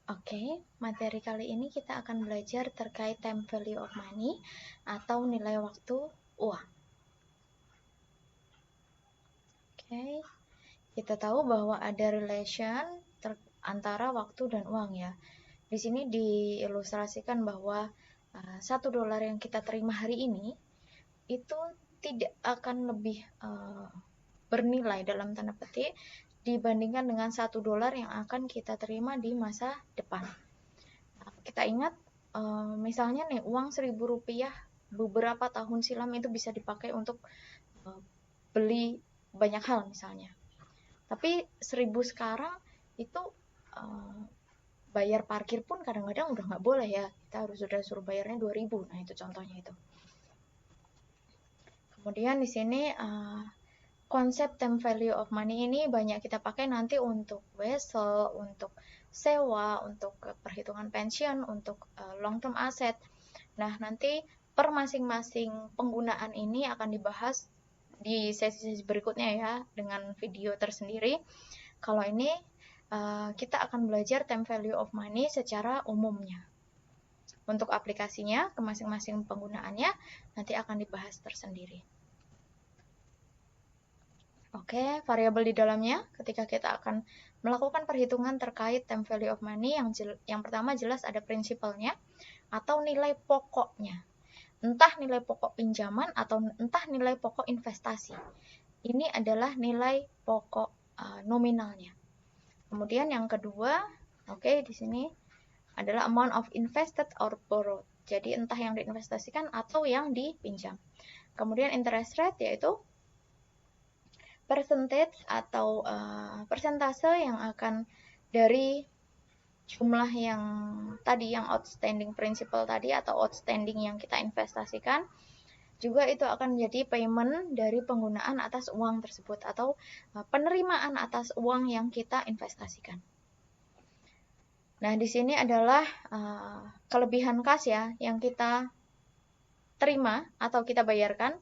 Oke, materi kali ini kita akan belajar terkait time value of money atau nilai waktu uang. Oke, kita tahu bahwa ada relation antara waktu dan uang ya. Di sini diilustrasikan bahwa $1 yang kita terima hari ini itu tidak akan lebih bernilai dalam tanda petik dibandingkan dengan $1 yang akan kita terima di masa depan. Kita ingat misalnya nih uang Rp1.000 beberapa tahun silam itu bisa dipakai untuk beli banyak hal misalnya. Tapi 1.000 sekarang itu bayar parkir pun kadang-kadang udah nggak boleh ya. Kita harus sudah suruh bayarnya 2.000. Nah itu contohnya itu. Kemudian di sini konsep time value of money ini banyak kita pakai nanti untuk wesel, untuk sewa, untuk perhitungan pensiun, untuk long term asset. Nah, nanti per masing-masing penggunaan ini akan dibahas di sesi-sesi berikutnya ya, dengan video tersendiri. Kalau ini kita akan belajar time value of money secara umumnya. Untuk aplikasinya ke masing-masing penggunaannya nanti akan dibahas tersendiri. Oke, variabel di dalamnya ketika kita akan melakukan perhitungan terkait time value of money yang pertama jelas ada prinsipalnya atau nilai pokoknya. Entah nilai pokok pinjaman atau entah nilai pokok investasi. Ini adalah nilai pokok nominalnya. Kemudian yang kedua, oke, di sini adalah amount of invested or borrowed. Jadi entah yang diinvestasikan atau yang dipinjam. Kemudian interest rate yaitu percentage atau persentase yang akan dari jumlah yang tadi, yang outstanding principal tadi atau outstanding yang kita investasikan, juga itu akan menjadi payment dari penggunaan atas uang tersebut atau penerimaan atas uang yang kita investasikan. Nah, di sini adalah kelebihan kas ya yang kita terima atau kita bayarkan,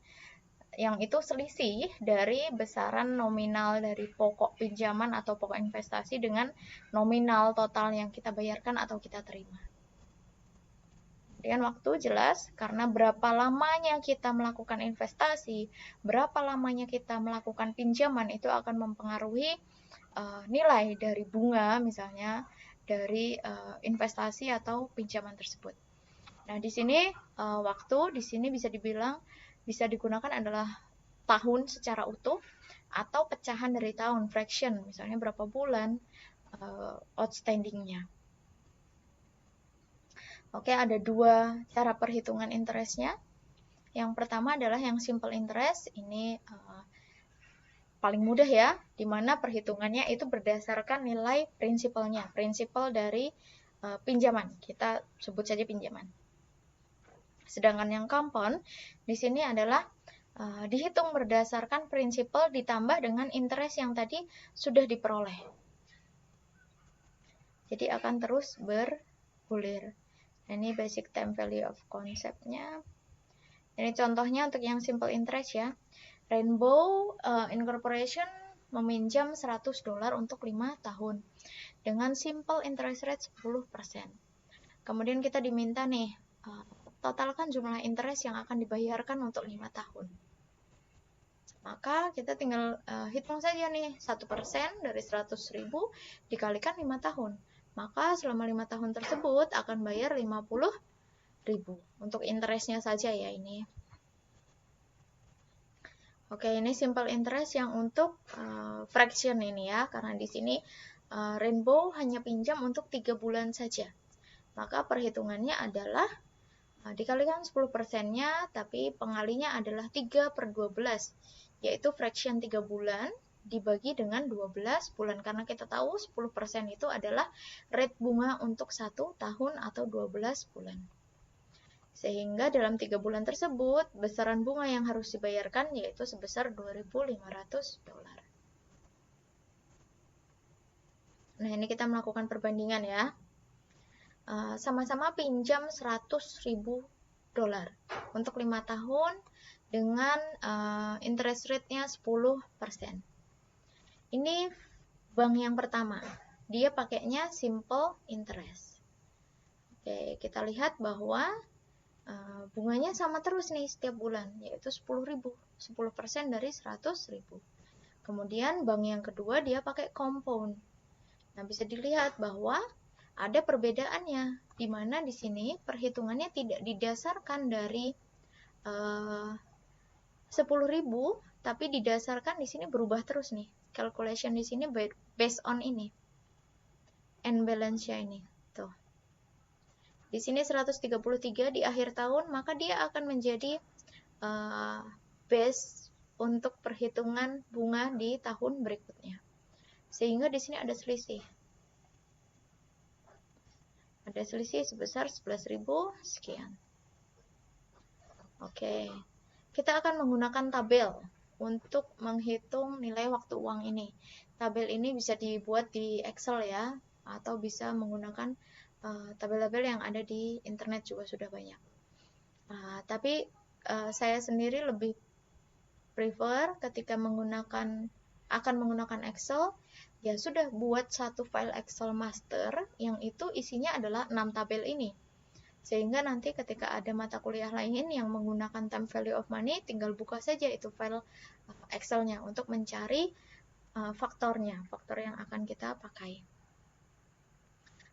yang itu selisih dari besaran nominal dari pokok pinjaman atau pokok investasi dengan nominal total yang kita bayarkan atau kita terima. Dengan waktu jelas, karena berapa lamanya kita melakukan investasi, berapa lamanya kita melakukan pinjaman itu akan mempengaruhi nilai dari bunga misalnya dari investasi atau pinjaman tersebut. Nah, di sini waktu di sini bisa dibilang bisa digunakan adalah tahun secara utuh atau pecahan dari tahun, fraction, misalnya berapa bulan outstandingnya. Oke, ada dua cara perhitungan interestnya. Yang pertama adalah yang simple interest, ini paling mudah ya, dimana perhitungannya itu berdasarkan nilai prinsipalnya, prinsipal dari pinjaman, kita sebut saja pinjaman. Sedangkan yang compound di sini adalah dihitung berdasarkan prinsipal ditambah dengan interest yang tadi sudah diperoleh. Jadi akan terus bergulir. Nah, ini basic time value of concept-nya. Ini contohnya untuk yang simple interest ya. Rainbow Incorporation meminjam $100 untuk 5 tahun dengan simple interest rate 10%. Kemudian kita diminta nih totalkan jumlah interest yang akan dibayarkan untuk 5 tahun. Maka kita tinggal hitung saja nih, 1% dari 100.000 dikalikan 5 tahun. Maka selama 5 tahun tersebut akan bayar 50.000 untuk interestnya saja ya ini. Oke, ini simple interest yang untuk fraction ini ya, karena di sini Rainbow hanya pinjam untuk 3 bulan saja. Maka perhitungannya adalah dikalikan 10%-nya, tapi pengalinya adalah 3/12, yaitu fraction 3 bulan dibagi dengan 12 bulan, karena kita tahu 10% itu adalah rate bunga untuk 1 tahun atau 12 bulan. Sehingga dalam 3 bulan tersebut, besaran bunga yang harus dibayarkan yaitu sebesar $2.500. Nah, ini kita melakukan perbandingan ya. Sama-sama pinjam $100.000 untuk 5 tahun dengan interest rate-nya 10%. Ini bank yang pertama. dia pakainya simple interest. Oke, kita lihat bahwa bunganya sama terus nih setiap bulan, yaitu 10.000, 10% dari 100.000. Kemudian bank yang kedua dia pakai compound. Nah, bisa dilihat bahwa ada perbedaannya, di mana di sini perhitungannya tidak didasarkan dari 10.000, tapi didasarkan di sini berubah terus nih. Calculation di sini based on ini. End balance-nya ini. Tuh. Di sini 133 di akhir tahun, maka dia akan menjadi base untuk perhitungan bunga di tahun berikutnya. Sehingga di sini ada selisih. Ada selisih sebesar 11.000 sekian. Oke. Kita akan menggunakan tabel untuk menghitung nilai waktu uang ini. Tabel ini bisa dibuat di Excel ya, atau bisa menggunakan tabel-tabel yang ada di internet juga sudah banyak. Tapi saya sendiri lebih prefer ketika akan menggunakan Excel, ya sudah buat satu file Excel master yang itu isinya adalah 6 tabel ini. Sehingga nanti ketika ada mata kuliah lain yang menggunakan time value of money, tinggal buka saja itu file Excel-nya untuk mencari faktornya, faktor yang akan kita pakai.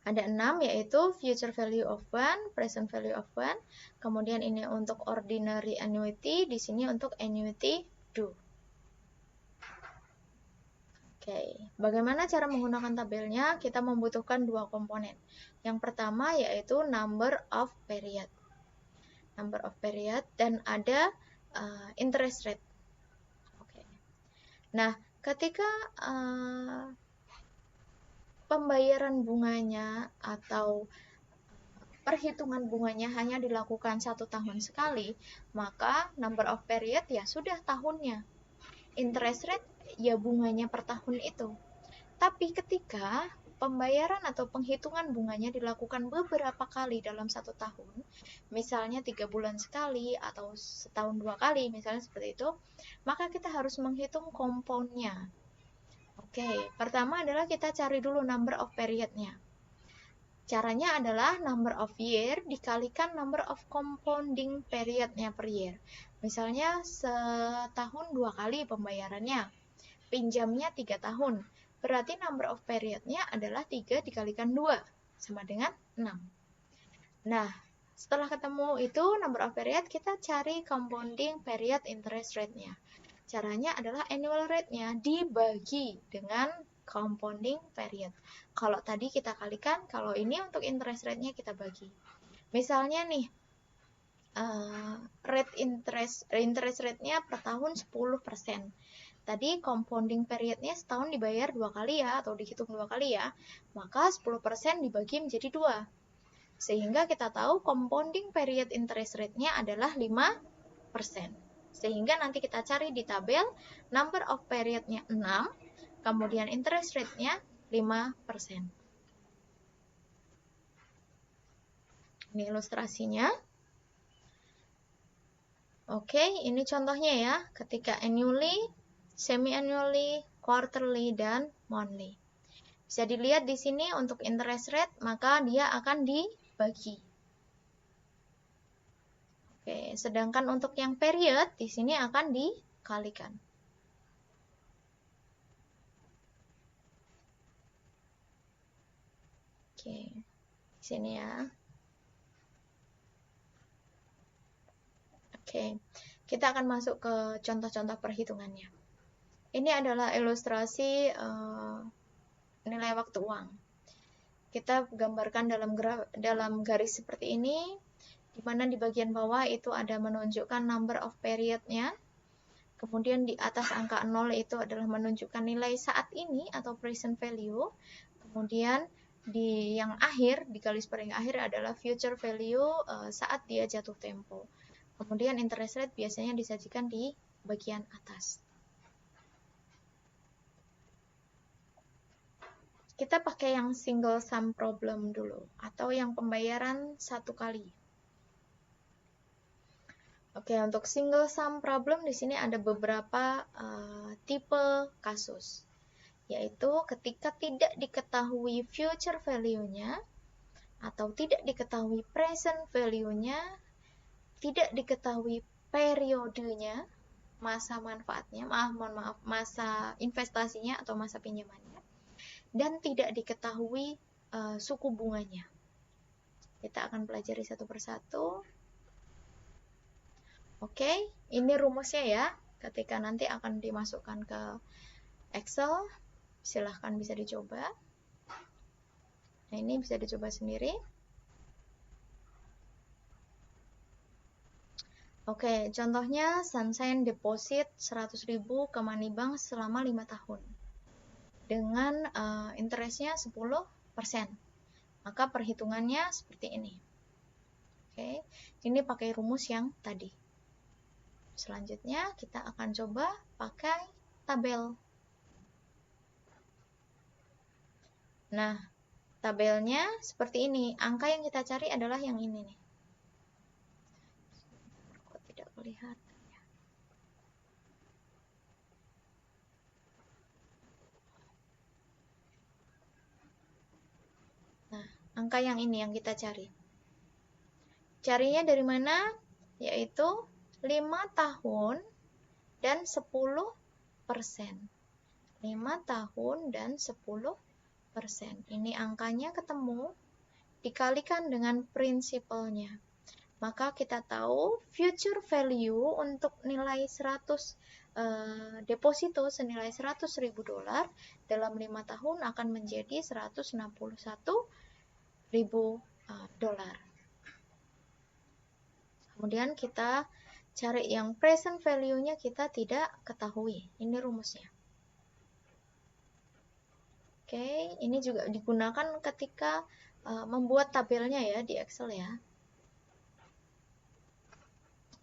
Ada 6, yaitu future value of one, present value of one, kemudian ini untuk ordinary annuity, di sini untuk annuity due. Oke, bagaimana cara menggunakan tabelnya? Kita membutuhkan dua komponen. Yang pertama yaitu number of period. Number of period dan ada interest rate. Oke. Nah, ketika pembayaran bunganya atau perhitungan bunganya hanya dilakukan 1 tahun sekali, maka number of period ya sudah tahunnya. Interest rate ya bunganya per tahun itu. Tapi ketika pembayaran atau penghitungan bunganya dilakukan beberapa kali dalam 1 tahun, misalnya 3 bulan sekali atau setahun 2 kali, misalnya seperti itu, maka kita harus menghitung compoundnya. Oke, pertama adalah kita cari dulu number of periodnya. Caranya adalah number of year dikalikan number of compounding periodnya per year. Misalnya setahun 2 kali pembayarannya, pinjamnya 3 tahun. Berarti number of periodnya adalah 3 dikalikan 2, sama dengan 6. Nah, setelah ketemu itu number of period, kita cari compounding period interest rate-nya. Caranya adalah annual rate-nya dibagi dengan compounding period. Kalau tadi kita kalikan, kalau ini untuk interest rate-nya kita bagi. Misalnya nih, interest rate-nya per tahun 10%. Tadi compounding periodnya setahun dibayar 2 kali ya, atau dihitung 2 kali ya, maka 10% dibagi menjadi 2. Sehingga kita tahu compounding period interest rate-nya adalah 5%. Sehingga nanti kita cari di tabel, number of period-nya 6, kemudian interest rate-nya 5%. Ini ilustrasinya. Oke, ini contohnya ya, ketika annually, semi-annually, quarterly, dan monthly. Bisa dilihat di sini untuk interest rate, maka dia akan dibagi. Oke, sedangkan untuk yang period, di sini akan dikalikan. Oke, di sini ya. Oke, kita akan masuk ke contoh-contoh perhitungannya. Ini adalah ilustrasi nilai waktu uang. Kita gambarkan dalam garis seperti ini, di mana di bagian bawah itu ada menunjukkan number of period-nya. Kemudian di atas angka 0 itu adalah menunjukkan nilai saat ini atau present value. Kemudian di yang akhir, di garis paling akhir adalah future value saat dia jatuh tempo. Kemudian interest rate biasanya disajikan di bagian atas. Kita pakai yang single sum problem dulu, atau yang pembayaran satu kali. Oke, untuk single sum problem di sini ada beberapa tipe kasus. yaitu ketika tidak diketahui future value-nya atau tidak diketahui present value-nya, tidak diketahui periodenya, masa manfaatnya, masa investasinya atau masa pinjamannya, dan tidak diketahui suku bunganya. Kita akan pelajari satu persatu. Oke, ini rumusnya ya. Ketika nanti akan dimasukkan ke Excel, silahkan bisa dicoba. Nah, ini bisa dicoba sendiri. Oke, contohnya Sunshine deposit 100.000 ke Moneybank selama 5 tahun. Dengan interestnya 10%. Maka perhitungannya seperti ini. Oke, ini pakai rumus yang tadi. Selanjutnya kita akan coba pakai tabel. Nah, tabelnya seperti ini. Angka yang kita cari adalah yang ini nih. Kok tidak kelihatan ya? Nah, angka yang ini yang kita cari. Carinya dari mana? Yaitu 5 tahun dan 10%. 5 tahun dan 10%. Ini angkanya ketemu, dikalikan dengan prinsipalnya. Maka kita tahu future value untuk nilai 100 deposito senilai $100.000 dalam 5 tahun akan menjadi $161.000. Kemudian kita cari yang present value-nya kita tidak ketahui. Ini rumusnya. Oke, ini juga digunakan ketika membuat tabelnya ya di Excel ya.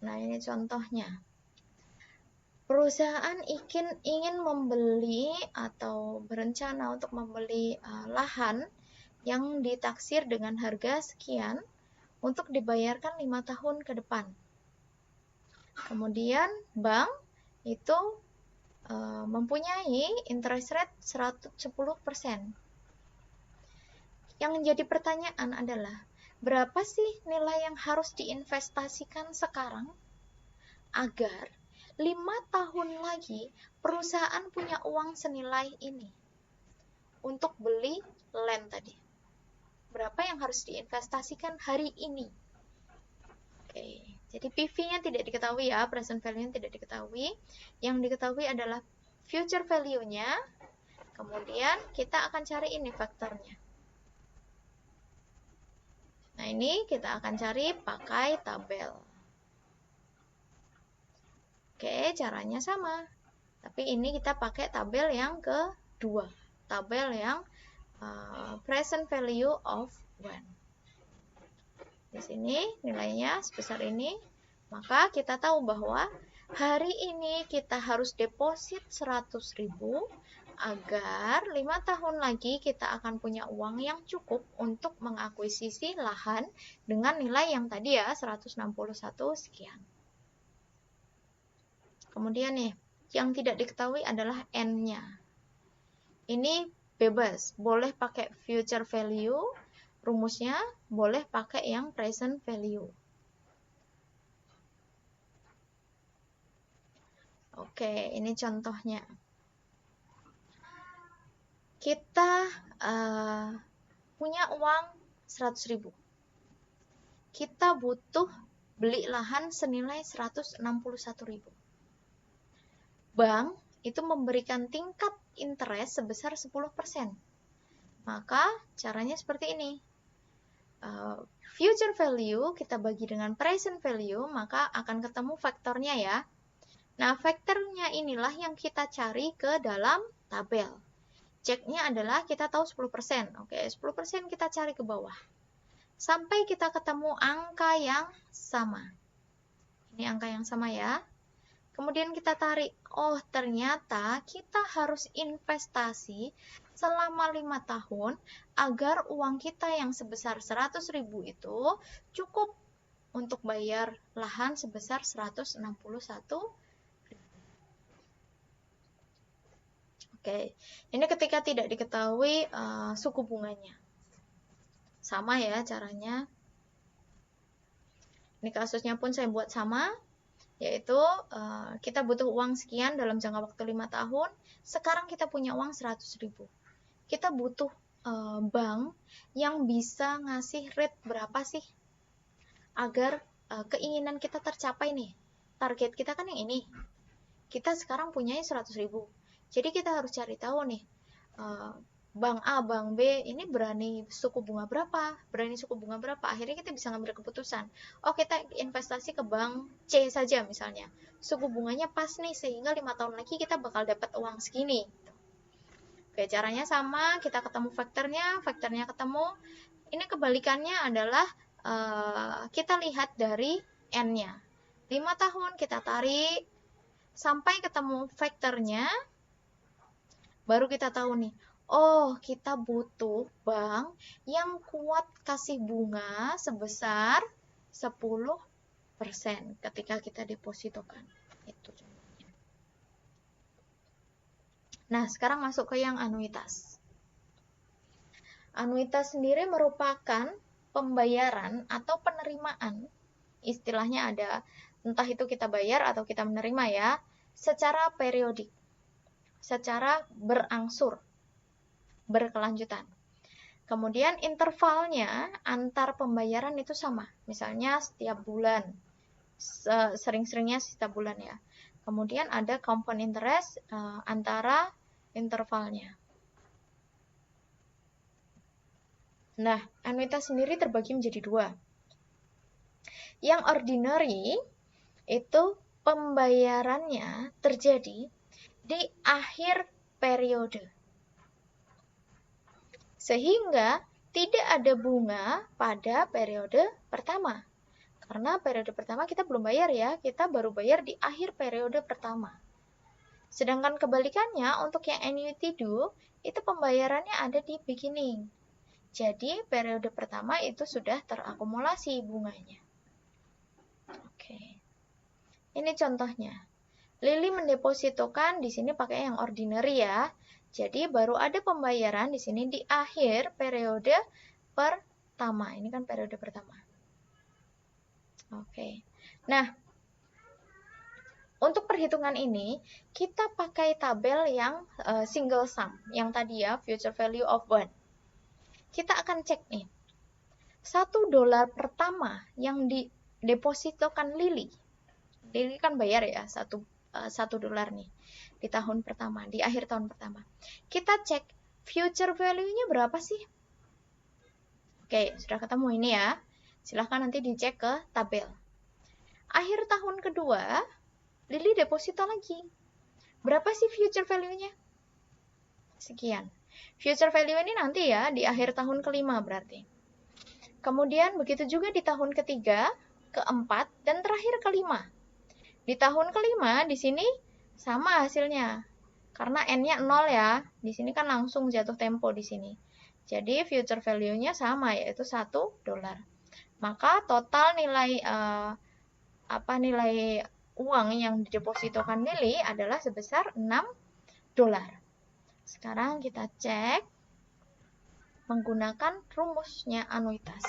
Nah, ini contohnya. Perusahaan ingin membeli atau berencana untuk membeli lahan yang ditaksir dengan harga sekian untuk dibayarkan 5 tahun ke depan. Kemudian bank itu mempunyai interest rate 110%. Yang menjadi pertanyaan adalah, berapa sih nilai yang harus diinvestasikan sekarang agar 5 tahun lagi perusahaan punya uang senilai ini untuk beli land tadi? Berapa yang harus diinvestasikan hari ini? Oke, jadi PV-nya tidak diketahui ya, present value-nya tidak diketahui. Yang diketahui adalah future value-nya. Kemudian kita akan cari ini faktornya. Nah, ini kita akan cari pakai tabel. Oke, caranya sama. Tapi ini kita pakai tabel yang kedua. Tabel yang present value of when. Di sini nilainya sebesar ini. Maka kita tahu bahwa hari ini kita harus deposit 100.000 agar 5 tahun lagi kita akan punya uang yang cukup untuk mengakuisisi lahan dengan nilai yang tadi ya 161 sekian. Kemudian nih, yang tidak diketahui adalah N-nya. Ini bebas, boleh pakai future value, rumusnya boleh pakai yang present value. Oke, ini contohnya. Kita punya uang 100.000. Kita butuh beli lahan senilai 161.000. Bank itu memberikan tingkat interest sebesar 10%. Maka caranya seperti ini. Future value kita bagi dengan present value, maka akan ketemu faktornya ya. Nah, faktornya inilah yang kita cari ke dalam tabel. Ceknya adalah kita tahu 10%. Oke, 10% kita cari ke bawah. Sampai kita ketemu angka yang sama. Ini angka yang sama ya. Kemudian kita tarik. Oh, ternyata kita harus investasi selama 5 tahun agar uang kita yang sebesar 100.000 itu cukup untuk bayar lahan sebesar 161.000. Oke, ini ketika tidak diketahui suku bunganya. Sama ya caranya. Ini kasusnya pun saya buat sama, yaitu kita butuh uang sekian dalam jangka waktu 5 tahun. Sekarang kita punya uang 100.000. Kita butuh bank yang bisa ngasih rate berapa sih agar keinginan kita tercapai nih. Target kita kan yang ini. Kita sekarang punyanya 100.000. Jadi kita harus cari tahu nih, bank A, bank B ini berani suku bunga berapa, akhirnya kita bisa ngambil keputusan, oh kita investasi ke bank C saja misalnya, suku bunganya pas nih sehingga 5 tahun lagi kita bakal dapat uang segini. Oke, caranya sama, kita ketemu faktornya ketemu. Ini kebalikannya adalah kita lihat dari N-nya. 5 tahun kita tarik sampai ketemu faktornya, baru kita tahu nih, oh kita butuh bank yang kuat kasih bunga sebesar 10% ketika kita depositokan. Itu contohnya. Nah, sekarang masuk ke yang anuitas. Anuitas sendiri merupakan pembayaran atau penerimaan. Istilahnya ada, entah itu kita bayar atau kita menerima ya, secara periodik, secara berangsur, berkelanjutan. Kemudian intervalnya antar pembayaran itu sama, misalnya setiap bulan, sering-seringnya setiap bulan ya. Kemudian ada compound interest antara intervalnya. Nah, anuitas sendiri terbagi menjadi dua. Yang ordinary itu pembayarannya terjadi di akhir periode. Sehingga tidak ada bunga pada periode pertama. Karena periode pertama kita belum bayar ya, kita baru bayar di akhir periode pertama. Sedangkan kebalikannya untuk yang annuity due, itu pembayarannya ada di beginning. Jadi periode pertama itu sudah terakumulasi bunganya. Oke. Ini contohnya. Lili mendepositokan di sini pakai yang ordinary ya. Jadi baru ada pembayaran di sini di akhir periode pertama. Ini kan periode pertama. Oke. Nah, untuk perhitungan ini kita pakai tabel yang single sum, yang tadi ya, future value of one. Kita akan cek nih, $1 pertama yang didepositokan Lili kan bayar ya, $1 nih di tahun pertama, di akhir tahun pertama. Kita cek future value-nya berapa sih? Oke, sudah ketemu ini ya. Silahkan nanti dicek ke tabel. Akhir tahun kedua, Lili deposito lagi. Berapa sih future value-nya? Sekian. Future value ini nanti ya di akhir tahun kelima berarti. Kemudian begitu juga di tahun ketiga, keempat, dan terakhir kelima. Di tahun kelima di sini sama hasilnya. Karena N-nya 0 ya. Di sini kan langsung jatuh tempo di sini. Jadi future value-nya sama yaitu $1. Maka total nilai nilai uang yang didepositokan Lili adalah sebesar $6. Sekarang kita cek menggunakan rumusnya anuitas.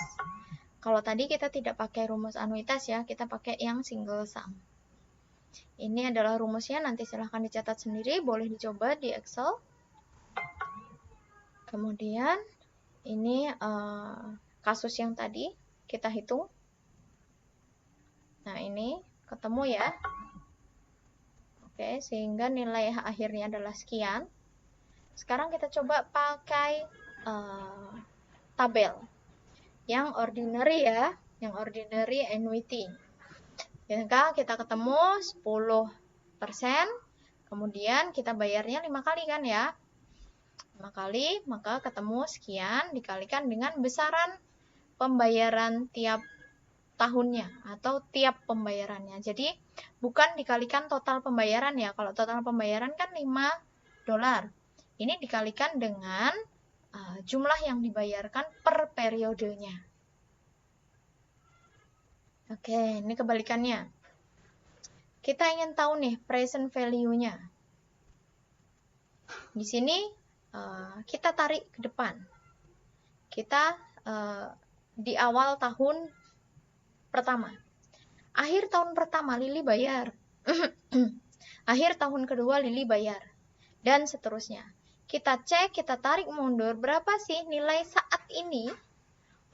Kalau tadi kita tidak pakai rumus anuitas ya, kita pakai yang single sum. Ini adalah rumusnya, nanti silahkan dicatat sendiri, boleh dicoba di Excel. Kemudian ini kasus yang tadi kita hitung. Nah ini ketemu ya. Oke, sehingga nilai akhirnya adalah sekian. Sekarang kita coba pakai tabel yang ordinary ya, yang ordinary annuity. Maka kita ketemu 10%, kemudian kita bayarnya 5 kali kan ya. 5 kali, maka ketemu sekian dikalikan dengan besaran pembayaran tiap tahunnya atau tiap pembayarannya. Jadi bukan dikalikan total pembayaran ya. Kalau total pembayaran kan $5. Ini dikalikan dengan jumlah yang dibayarkan per periodenya. Oke, ini kebalikannya. Kita ingin tahu nih present value-nya. di sini kita tarik ke depan. Kita di awal tahun pertama. Akhir tahun pertama Lili bayar. Akhir tahun kedua Lili bayar. Dan seterusnya. Kita cek, kita tarik mundur berapa sih nilai saat ini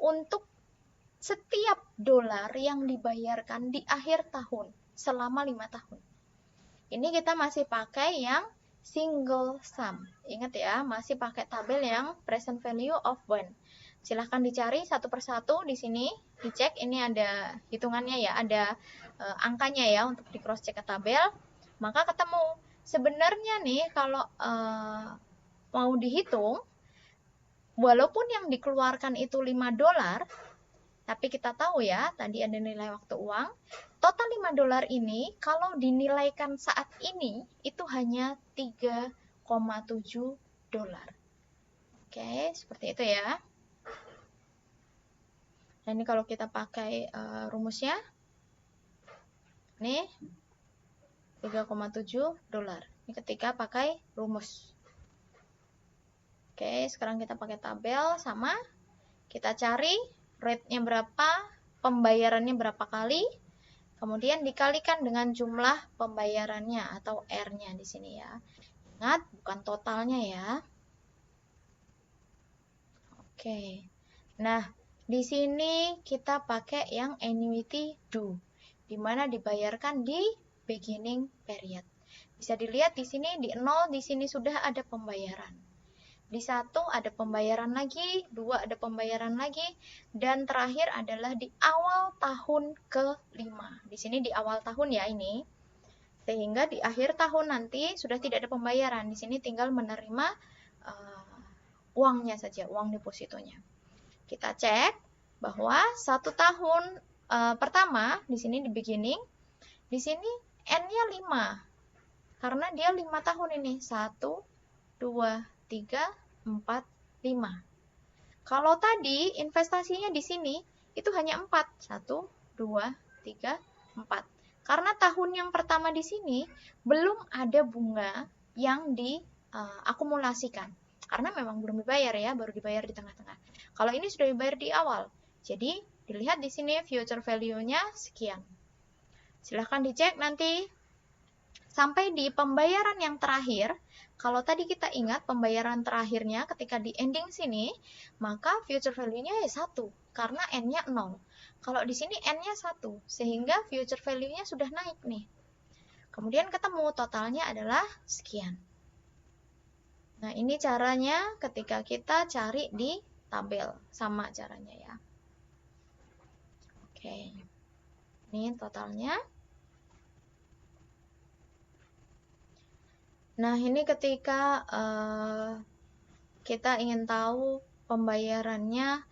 untuk setiap dolar yang dibayarkan di akhir tahun selama 5 tahun. Ini kita masih pakai yang single sum. Ingat ya, masih pakai tabel yang present value of when. Silahkan dicari satu persatu di sini, dicek. Ini ada hitungannya ya, ada angkanya ya untuk di cross check ke tabel. Maka ketemu. Sebenarnya nih kalau mau dihitung, walaupun yang dikeluarkan itu 5 dolar, tapi kita tahu ya, tadi ada nilai waktu uang, total 5 dolar ini kalau dinilaikan saat ini itu hanya 3,7 dolar. Oke, seperti itu ya. Nah, ini kalau kita pakai rumusnya, nih 3,7 dolar. Ini ketika pakai rumus. Oke, sekarang kita pakai tabel sama. Kita cari rate-nya berapa, pembayarannya berapa kali, kemudian dikalikan dengan jumlah pembayarannya atau R-nya di sini ya. Ingat, bukan totalnya ya. Oke. Nah, di sini kita pakai yang annuity due, di mana dibayarkan di beginning period. Bisa dilihat di sini di 0, di sini sudah ada pembayaran. Di 1 ada pembayaran lagi, 2 ada pembayaran lagi, dan terakhir adalah di awal tahun ke-5. Di sini di awal tahun ya ini. Sehingga di akhir tahun nanti sudah tidak ada pembayaran. Di sini tinggal menerima uangnya saja, uang depositonya. Kita cek bahwa 1 tahun pertama, di sini di beginning, di sini N-nya 5. Karena dia 5 tahun ini. 1, 2, 3, 4, 5. Kalau tadi investasinya di sini itu hanya 4. 1, 2, 3, 4. Karena tahun yang pertama di sini belum ada bunga yang diakumulasikan. Karena memang belum dibayar ya, baru dibayar di tengah-tengah. Kalau ini sudah dibayar di awal. Jadi dilihat di sini future value-nya sekian. Silahkan dicek nanti sampai di pembayaran yang terakhir. Kalau tadi kita ingat pembayaran terakhirnya ketika di ending sini, maka future value-nya ya 1, karena N-nya 0. Kalau di sini N-nya 1, sehingga future value-nya sudah naik nih. Kemudian ketemu totalnya adalah sekian. Nah, ini caranya ketika kita cari di tabel. Sama caranya ya. Oke. Ini totalnya. Nah, ini ketika kita ingin tahu pembayarannya,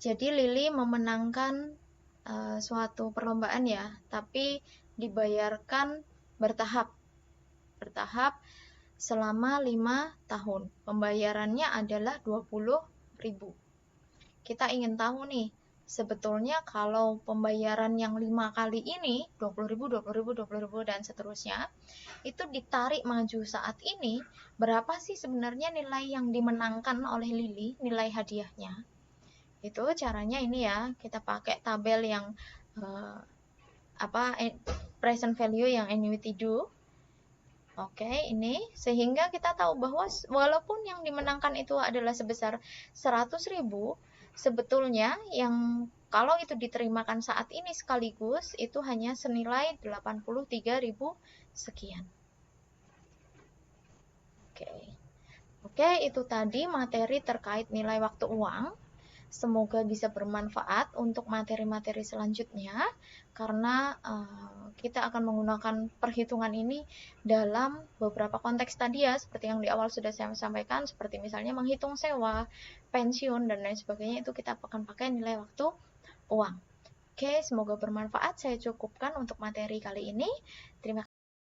jadi Lili memenangkan suatu perlombaan ya, tapi dibayarkan bertahap selama 5 tahun. Pembayarannya adalah 20.000. Kita ingin tahu nih, sebetulnya kalau pembayaran yang 5 kali ini, 20.000, 20.000, 20.000, dan seterusnya, itu ditarik maju saat ini, berapa sih sebenarnya nilai yang dimenangkan oleh Lili, nilai hadiahnya? Itu caranya ini ya, kita pakai tabel yang present value yang annuity due. Oke, ini sehingga kita tahu bahwa walaupun yang dimenangkan itu adalah sebesar 100.000, sebetulnya yang kalau itu diterimakan saat ini sekaligus itu hanya senilai 83.000 sekian. Oke, itu tadi materi terkait nilai waktu uang. Semoga bisa bermanfaat untuk materi-materi selanjutnya, karena kita akan menggunakan perhitungan ini dalam beberapa konteks tadi ya, seperti yang di awal sudah saya sampaikan, seperti misalnya menghitung sewa, pensiun, dan lain sebagainya, itu kita akan pakai nilai waktu uang. Oke, semoga bermanfaat. Saya cukupkan untuk materi kali ini. Terima kasih.